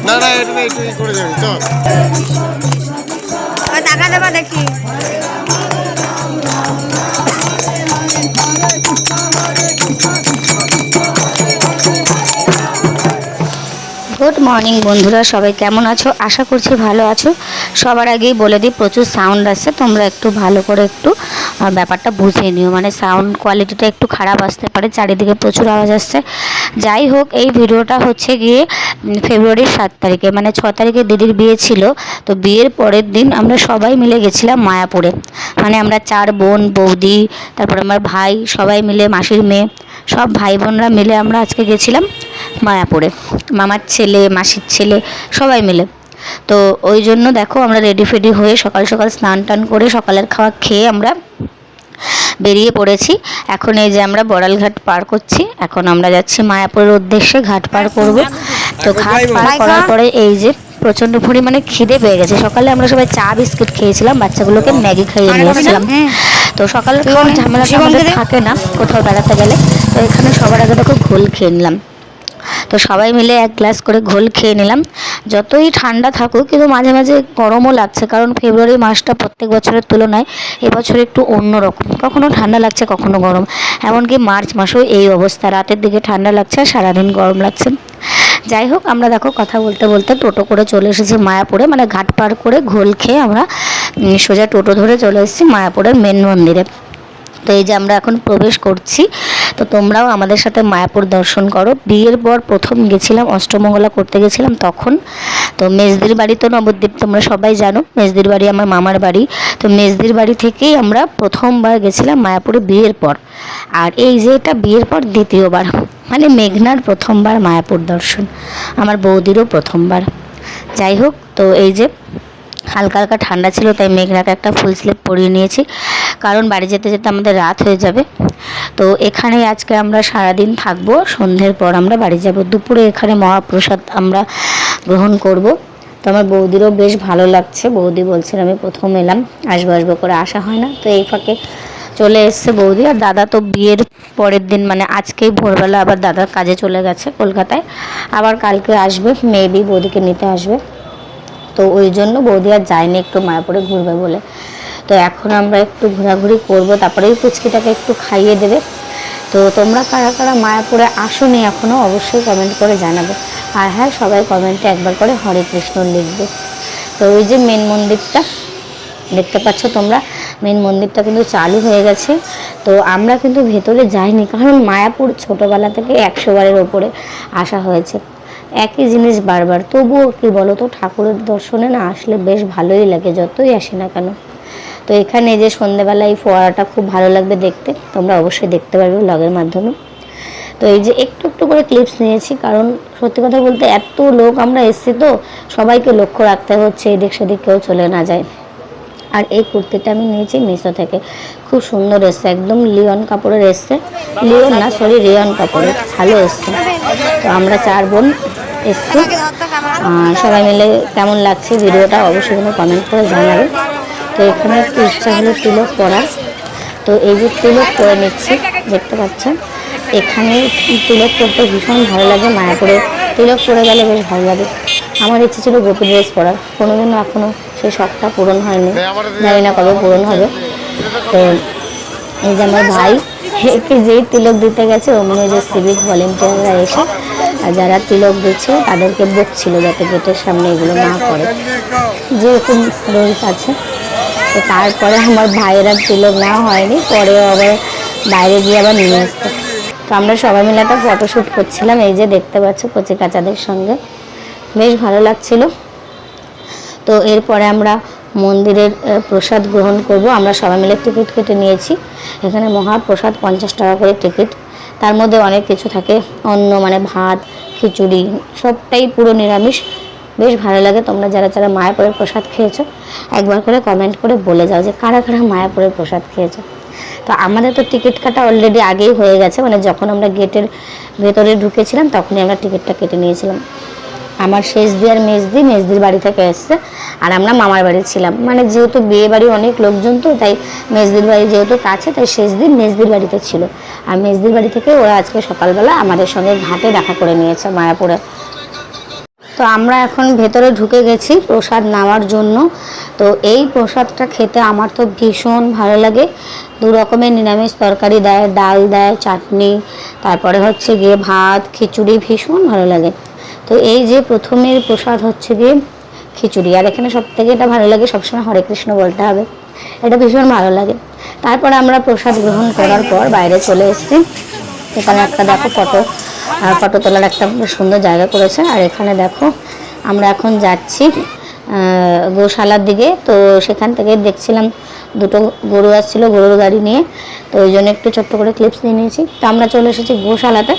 না না এটা একটু করে যাবি চল টাকা দেবা দেখি। গুড মর্নিং বন্ধুরা, সবাই কেমন আছো? আশা করছি ভালো আছো। সবার আগেই বলে দিই প্রচুর সাউন্ড আসছে, তোমরা একটু ভালো করে একটু ব্যাপারটা বুঝে নিও, মানে সাউন্ড কোয়ালিটিটা একটু খারাপ আসতে পারে, চারিদিকে প্রচুর আওয়াজ আসছে। যাই হোক, এই ভিডিওটা হচ্ছে গিয়ে ফেব্রুয়ারির 7 তারিখে, মানে 6 তারিখে দিদির বিয়ে ছিল। তো বিয়ের পরের দিন আমরা সবাই মিলে গেছিলাম মায়াপুরে, মানে আমরা 4 বোন বৌদি, তারপর আমার ভাই, সবাই মিলে মাসির মেয়ে, সব ভাই বোনরা মিলে আমরা আজকে গেছিলাম মায়াপুরে, মামার ছেলে মাসির ছেলে সবাই মিলে। তো ওই জন্য দেখো আমরা রেডি ফেডি হয়ে সকাল সকাল স্নান টান করে সকালের খাওয়া খেয়ে আমরা বেরিয়ে পড়েছি। এখন এই যে আমরা বড়ালঘাট পার করছি, এখন আমরা যাচ্ছি মায়াপুরের উদ্দেশ্যে, ঘাট পার করব। তো ঘাট পার করার পরে এই যে প্রচণ্ড পরিমাণে খিদে পেয়ে গেছে। সকালে আমরা সবাই চা বিস্কিট খেয়েছিলাম, বাচ্চাগুলোকে ম্যাগি খাইয়ে নিয়েছিলাম। তো সকালের খাওয়ার ঝামেলাটা আমাদের থাকে না কোথাও বেড়াতে গেলে। তো এখানে সবার আগে দেখো ঘোল খেয়ে নিলাম। তো সবাই মিলে 1 গ্লাস করে ঘোল খেয়ে নিলাম। যতই ঠান্ডা থাকুক কিন্তু মাঝে মাঝে গরমও লাগছে, কারণ ফেব্রুয়ারি মাসটা প্রত্যেক বছরের তুলনায় এবছর একটু অন্যরকম, কখনো ঠান্ডা লাগছে কখনো গরম। এমনকি মার্চ মাসেও এই অবস্থা, রাতের দিকে ঠান্ডা লাগছে আর সারাদিন গরম লাগছে। যাই হোক, আমরা দেখো কথা বলতে বলতে টোটো করে চলে এসেছি মায়াপুরে, মানে ঘাট পার করে ঘোল খেয়ে আমরা সোজা টোটো ধরে চলে এসেছি মায়াপুরের মেন মন্দিরে। তো এই যে আমরা এখন প্রবেশ করছি, তো তোমরাও আমাদের সাথে মায়াপুর দর্শন করো। বিয়ের পর প্রথম গেছিলাম, অষ্টমঙ্গলা করতে গেছিলাম তখন। তো মেজদির বাড়ি তো নবদ্বীপ, তোমরা সবাই জানো মেজদির বাড়ি আমার মামার বাড়ি। তো মেজদির বাড়ি থেকেই আমরা প্রথমবার গেছিলাম মায়াপুরে বিয়ের পর। আর এই যে এটা বিয়ের পর দ্বিতীয়বার, মানে মেঘনার প্রথমবার মায়াপুর দর্শন, আমার বৌদিরও প্রথমবার। যাই হোক, তো এই যে হালকা হালকা ঠান্ডা ছিল, তাই মেঘনাকে একটা ফুল স্লিভ পরিয়ে নিয়েছি, কারণ বাড়ি যেতে যেতে আমাদের রাত হয়ে যাবে। তো এখানে আজকে আমরা সারাদিন থাকবো, সন্ধ্যের পর আমরা বাড়ি যাব। দুপুরে এখানে মহাপ্রসাদ আমরা গ্রহণ করব। তো আমার বৌদিরও বেশ ভালো লাগছে, বৌদি বলছেন আমি প্রথম এলাম, আসবো করে আসা হয় না। তো এই ফাঁকে চলে এসছে বৌদি। আর দাদা তো বিয়ের পরের দিন, মানে আজকেই ভোরবেলা আবার দাদার কাজে চলে গেছে কলকাতায়, আবার কালকে আসবে, মেবি বৌদিকে নিতে আসবে। তো ওই জন্য বৌদি আর যায়নি একটু মায়াপুরে ঘুরবে বলে। তো এখন আমরা একটু ঘোরাঘুরি করব, তারপরে এই পুচকিটাকে একটু খাইয়ে দেবে। তো তোমরা কারা কারা মায়াপুরে আসোনি এখনও অবশ্যই কমেন্ট করে জানাবে। আর হ্যাঁ, সবাই কমেন্টে একবার করে হরে কৃষ্ণ লিখবে। তো ওই যে মেন মন্দিরটা দেখতে পাচ্ছ তোমরা, মেন মন্দিরটা কিন্তু চালু হয়ে গেছে। তো আমরা কিন্তু ভেতরে যাইনি, কারণ মায়াপুর ছোটোবেলা থেকে 100 বারের ওপরে আসা হয়েছে, একই জিনিস বারবার। তবুও কি বলো তো, ঠাকুরের দর্শনে না আসলে বেশ ভালোই লাগে, যতই আসি না কেন। তো এখানে যে সন্ধ্যেবেলা এই ফোয়ারাটা খুব ভালো লাগবে দেখতে, তোমরা অবশ্যই দেখতে পারবে ব্লগের মাধ্যমে। তো এই যে একটু একটু করে ক্লিপস নিয়েছি, কারণ সত্যি কথা বলতে এত লোক আমরা এসেছি, তো সবাইকে লক্ষ্য রাখতে হচ্ছে, এদিক সেদিক কেউ চলে না যায়। আর এই কুর্তিটা আমি নিয়েছি মিশো থেকে, খুব সুন্দর এসছে, একদম লিওন কাপড়ের এসছে, লিওন না সরি রেয়ন কাপড়ের, ভালো এসছে। তো আমরা 4 বোন এসছি, সবাই মিলে কেমন লাগছে ভিডিওটা অবশ্যই তুমি কমেন্ট করে জানাবে। তো এখানে একটু ইচ্ছা হলো তিলক পরার, তো এই যে তিলক করে নিচ্ছি, দেখতে পাচ্ছেন। এখানে তিলক করতে ভীষণ ভালো লাগে, মায়াপুরে তিলক পরে গেলে বেশ ভালো লাগে। আমার ইচ্ছে ছিল গোপী ড্রেস পরার, কোনোদিনও এখনও সেই শখটা পূরণ হয়নি, জানি না কবে পূরণ হবে। তো এই যে আমার ভাই একে যেই তিলক দিতে গেছে, অমনি যে সিভিক ভলেন্টিয়াররা এসে আর যারা তিলক দিচ্ছে তাদেরকে বকছিল যাতে গেটের সামনে এগুলো না করে, যেরকম রুলস আছে। তো তারপরে আমার ভাইয়ের আর তিলক নেওয়া হয়নি, পরেও আবার বাইরে গিয়ে আবার নিয়ে আসতে। তো আমরা সবাই মিলে একটা ফটোশ্যুট করছিলাম, এই যে দেখতে পাচ্ছ কচি কাচাদের সঙ্গে, বেশ ভালো লাগছিল। তো এরপরে আমরা মন্দিরের প্রসাদ গ্রহণ করব। আমরা সবাই মিলে টিকিট কেটে নিয়েছি, এখানে মহাপ্রসাদ 50 টাকা করে টিকিট, তার মধ্যে অনেক কিছু থাকে, অন্ন মানে ভাত খিচুড়ি সবটাই পুরো নিরামিষ, বেশ ভালো লাগে। তোমরা যারা যারা মায়াপুরের প্রসাদ খেয়েছো একবার করে কমেন্ট করে বলে যাও যে কারা কারা মায়াপুরের প্রসাদ খেয়েছো। তো আমাদের তো টিকিট কাটা অলরেডি আগেই হয়ে গেছে, মানে যখন আমরা গেটের ভেতরে ঢুকেছিলাম তখনই আমরা টিকিটটা কেটে নিয়েছিলাম। আমার শেষদি আর মেজদির বাড়ি থেকে এসছে, আর আমরা মামার বাড়ি ছিলাম। মানে যেহেতু বিয়ে বাড়ি অনেক লোকজন, তো তাই মেজদির বাড়ি যেহেতু কাছে, তাই শেষদি মেজদির বাড়িতে ছিল। আর মেজদির বাড়ি থেকে ওরা আজকে সকালবেলা আমাদের সঙ্গে ঘাটে দেখা করে নিয়েছে মায়াপুরে। তো আমরা এখন ভেতরে ঢুকে গেছি প্রসাদ নেওয়ার জন্য। তো এই প্রসাদটা খেতে আমার তো ভীষণ ভালো লাগে। 2 রকমের নিরামিষ তরকারি দেয়, ডাল দেয়, চাটনি, তারপরে হচ্ছে গিয়ে ভাত, খিচুড়ি, ভীষণ ভালো লাগে। তো এই যে প্রথমের প্রসাদ হচ্ছে গিয়ে খিচুড়ি, আর এখানে সবথেকে এটা ভালো লাগে, সবসময় হরে কৃষ্ণ বলতে হবে, এটা ভীষণ ভালো লাগে। তারপরে আমরা প্রসাদ গ্রহণ করার পর বাইরে চলে এসেছি। এখানে একটা দেখো ফটো তোলার একটা সুন্দর জায়গা করেছে। আর এখানে দেখো আমরা এখন যাচ্ছি গোশালার দিকে। তো সেখান থেকে দেখছিলাম 2টো গরু আসছিলো গরুর গাড়ি নিয়ে, তো ওই জন্য একটু ছোট্ট করে ক্লিপস নিয়ে নিয়েছি। তো আমরা চলে এসেছি গোশালাতে।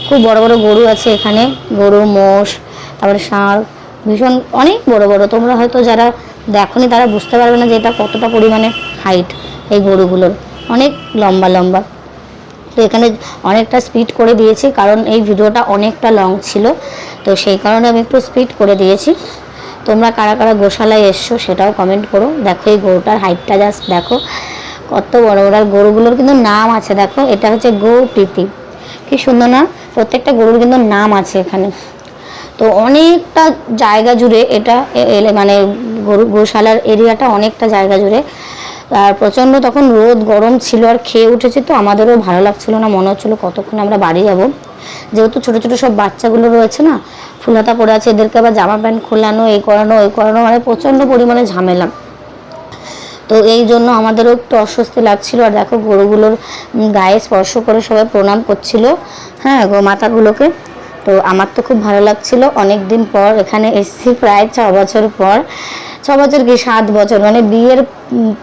খুব বড় বড় গরু আছে এখানে, গরু, মোষ, তারপরে ষাঁড়, ভীষণ অনেক বড় বড়। তোমরা হয়তো যারা দেখোনি তারা বুঝতে পারবে না যে এটা কতটা পরিমাণে হাইট এই গরুগুলোর, অনেক লম্বা লম্বা। তো এখানে অনেকটা স্পিড করে দিয়েছি, কারণ এই ভিডিওটা অনেকটা লং ছিল, তো সেই কারণে আমি একটু স্পিড করে দিয়েছি। তোমরা কারা কারা গোশালায় এসছো সেটাও কমেন্ট করো। দেখো এই গরুটার হাইটটা জাস্ট দেখো কত বড় বড়। আর গরুগুলোর কিন্তু নাম আছে, দেখো এটা হচ্ছে গৌ প্রীতি, কি সুন্দর না? প্রত্যেকটা গরুর কিন্তু নাম আছে এখানে। তো অনেকটা জায়গা জুড়ে এটা মানে গোশালার এরিয়াটা অনেকটা জায়গা জুড়ে। আর প্রচণ্ড তখন রোদ গরম ছিল, আর খেয়ে উঠেছি, তো আমাদেরও ভালো লাগছিল না, মনে হচ্ছিলো কতক্ষণ আমরা বাড়ি যাব। যেহেতু ছোটো ছোটো সব বাচ্চাগুলো রয়েছে না, ফুলহাতা পড়ে আছে, এদেরকে আবার জামা প্যান্ট খোলানো, এই করানো ওই করানো, মানে প্রচণ্ড পরিমাণে ঝামেলা। তো এই জন্য আমাদেরও একটু অস্বস্তি লাগছিল। আর দেখো গরুগুলোর গায়ে স্পর্শ করে সবাই প্রণাম করছিল, হ্যাঁ, গোমাতাগুলোকে। তো আমার তো খুব ভালো লাগছিল। অনেক দিন পর এখানে এসেছি, প্রায় 6 বছর পর, 6 বছর কি 7 বছর, মানে বিয়ের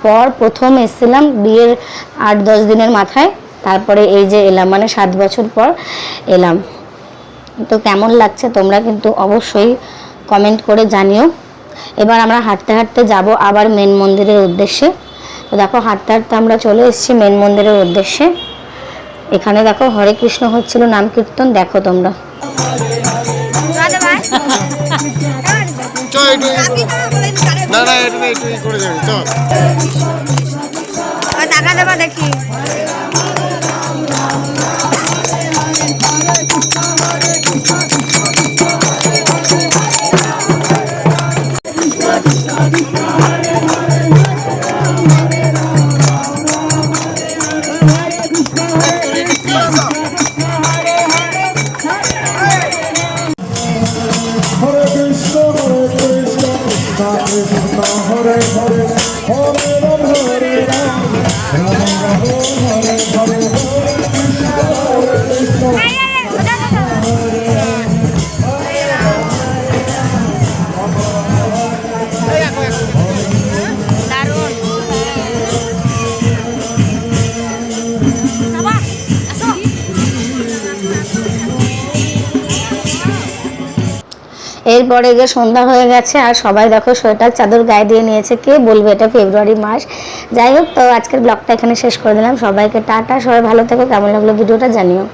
পর প্রথম এসেছিলাম, বিয়ের 8-10 দিনের মাথায়, তারপরে এই যে এলাম, মানে 7 বছর পর এলাম। তো কেমন লাগছে তোমরা কিন্তু অবশ্যই কমেন্ট করে জানিও। এবার আমরা হাঁটতে হাঁটতে যাব আবার মেন মন্দিরের উদ্দেশ্যে। তো দেখো হাঁটতে হাঁটতে আমরা চলে এসেছি মেন মন্দিরের উদ্দেশ্যে। এখানে দেখো হরে কৃষ্ণ হচ্ছিল নাম কীর্তন, দেখো তোমরা। না এটা একটু করে যাবি, চল টাকা দেবা দেখি। এরপরে গিয়ে সন্ধ্যা হয়ে গেছে, আর সবাই দেখো সোয়েটার চাদর গায়ে দিয়ে নিয়েছে। কে বলবে এটা ফেব্রুয়ারি মাস। যাই হোক, তো আজকের ব্লগটা এখানে শেষ করে দিলাম। সবাইকে টাটা, সবাই ভালো থেকো। কেমন লাগলো ভিডিওটা জানিও।